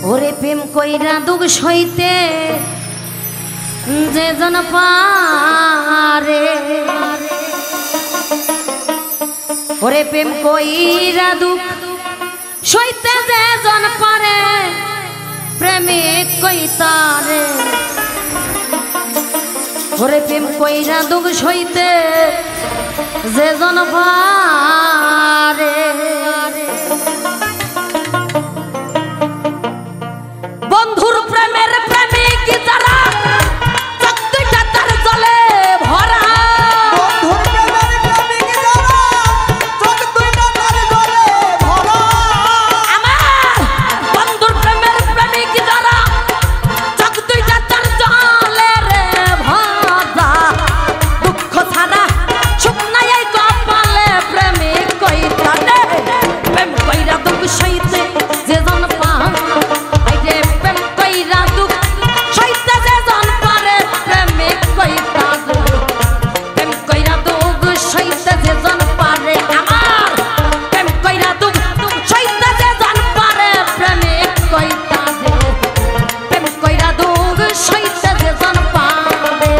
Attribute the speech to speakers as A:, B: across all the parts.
A: ওরে প্রেম কইরা দুঃখ সইতে যে জন পারে, ওরে প্রেম কইরা দুঃখ সইতে যে জন পারে প্রেমিক কইতারে। ওরে প্রেম কইরা দুঃখ সইতে যে জন পারে, বন্ধুর প্রেমের প্রেমিক যারা চোখ দুইটা তার জলে ভরা,
B: বন্ধুর প্রেমের প্রেমিক যারা চোখ দুইটা তার জলে ভরা,
A: আমার বন্ধুর প্রেমের প্রেমিক যারা চোখ দুইটা তার জলে রে ভরা, দুঃখ ছাড়া সুখ নাই এই কপালে প্রেমিক কইরা রে, প্রেম কইরা দুঃখ সইতে যে জন পারে, প্রেম কইরা দুঃখ সইতে যে জন পারে প্রেমিক কইরা রে, প্রেম কইরা দুঃখ সইতে যে জন পারে, আমার প্রেম কইরা দুঃখ সইতে যে জন পারে প্রেমিক কইরা রে, প্রেম কইরা দুঃখ সইতে যে জন পারে।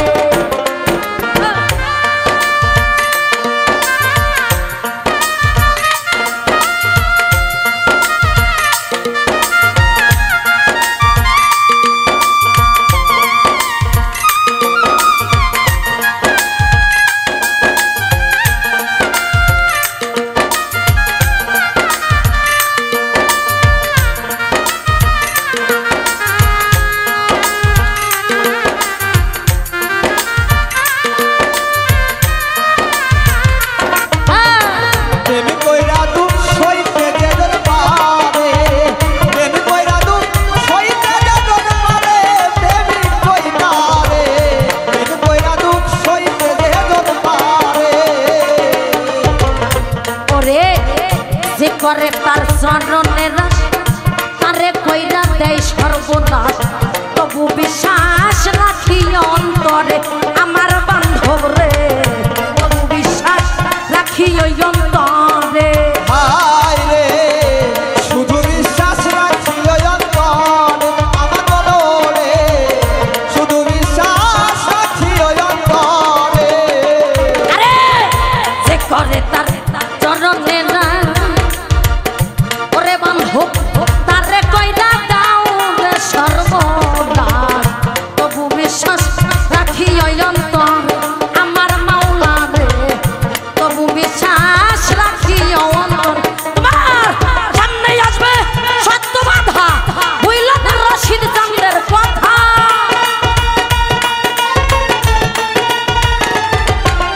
B: প্রেম কইরা দুঃখ সইতে যে জন পারে, প্রেম কইরা দুঃখ সইতে যে জন পারে প্রেমিক কইতারে, প্রেম কইরা দুঃখ সইতে যে জন পারে।
A: ওরে যে করে তার চরণের রাস তারে কইরা দেয় সর্বনাশ, তবু বিশ্বাস রাখি অন্তরে আমার বান্ধব রে, তবু বিশ্বাস রাখি ওই অন্তরে।
B: হায় রে শুধু বিশ্বাস রাখি ওই অন্তরে আমার মনরে, শুধু বিশ্বাস রাখি ওই অন্তরে।
A: আরে যে করে তার চরণের রাস, ওরে বান্ধব তারে কইরা দাও রে সর্বনাশ, তবু বিশ্বাস রাখি ওই অন্তরে আমার মাওলা রে, তবু বিশ্বাস রাখি অন্তরে। তোমার সামনে আসবে সত্য বাধা, বুঝলা না রশিদ চাঁদের কথা,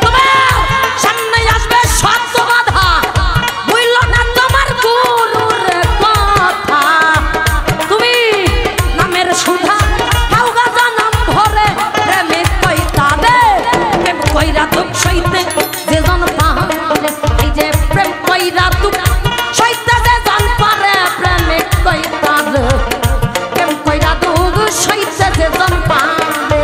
A: তোমার সামনে আসবে সত্য বাধা, বুঝলা না তোমার গুরুর কথা, তুমি নামের সুধা খাও গা জানাম ভরে প্রেমিক কইতা দে, প্রেম কইরা দুঃখ সইতে যে জন পারে, এই যে প্রেম কইরা দুঃখ সইতে যে জন পারে প্রেমিক কইতা দে, প্রেম কইরা দুঃখ সইতে যে জন পারে।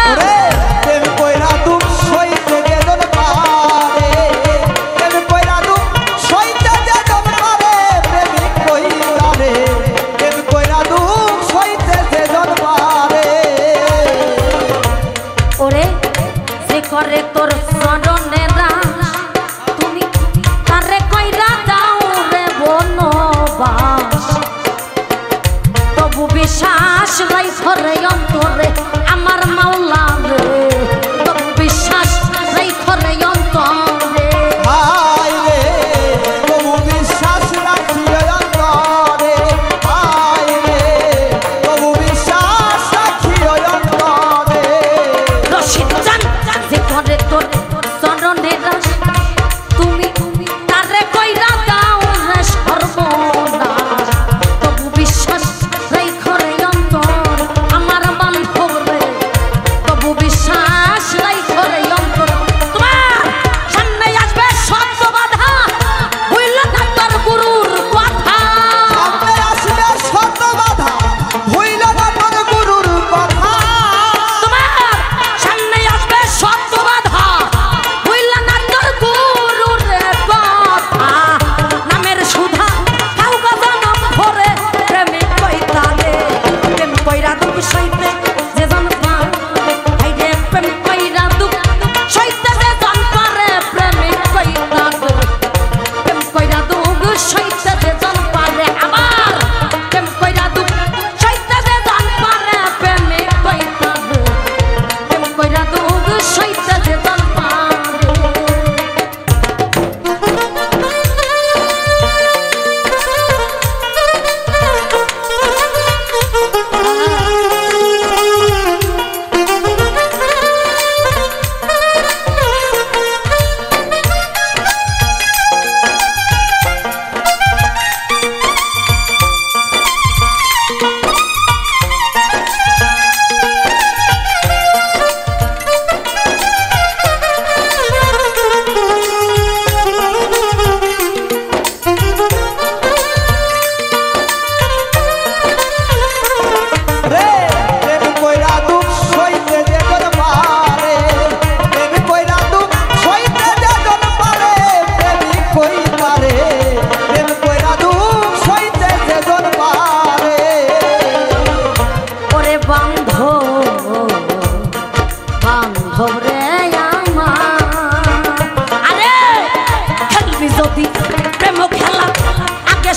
B: ওরে প্রেম কইরা দুঃখ সইতে যে জন পারে, প্রেম কইরা দুঃখ সইতে যে জন পারে প্রেমিক কইতারে, প্রেম কইরা দুঃখ সইতে যে জন পারে।
A: ওরে যে করে তোর চরণের রাস, তুমি তারে কইরা দাও রে বনবাস, তবু বিশ্বাস রাইখো রে অন্তরে আমার মাওলা রে, তবু বিশ্বাস রাইখো রে অন্তরে।
B: হায় রে তবু বিশ্বাস রাখি ওই অন্তরে, হায় রে তবু বিশ্বাস রাখি ওই অন্তরে।
A: রশিদ চাঁদ যে করে তোর চরণের রাস,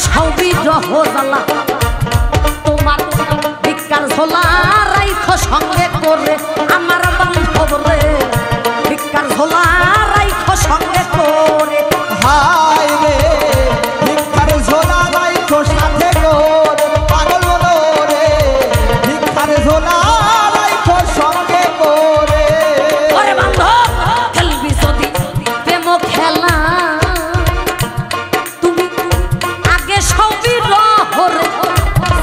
A: সবই রহজালা তোমার ভিক্ষার ঝোলা রাইখো সঙ্গে করে আমার বান্ধব রে ভিক্ষার ঝোলা রাইখো সঙ্গে করে
B: হায় রে ভিক্ষার ঝোলা রাইখো সাথে করে পাগল বলো রে ভিক্ষার ঝোলা রাইখো সঙ্গে করে
A: ওরে বান্ধব খেলবি যদি প্রেম খেলা তুমি আগে সবই রহরে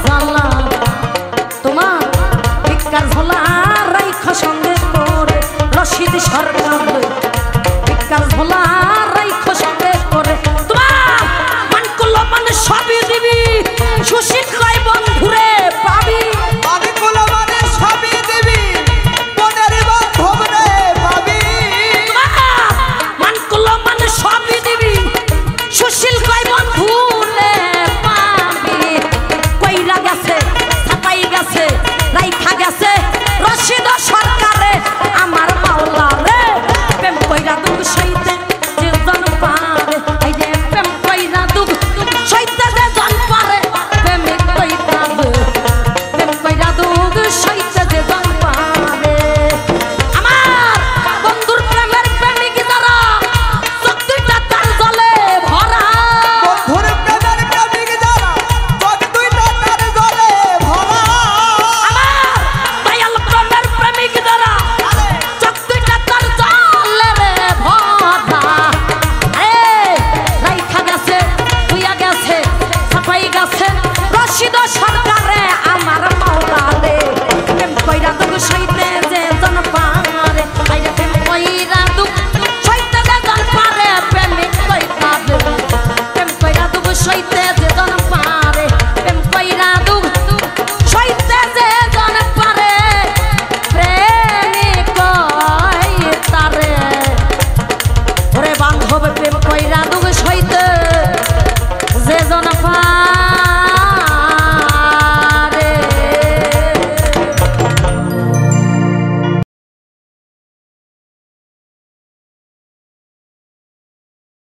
A: জালা তোমার ভিক্ষার ঝোলা রাইখো সঙ্গে করে রশিদ সরকার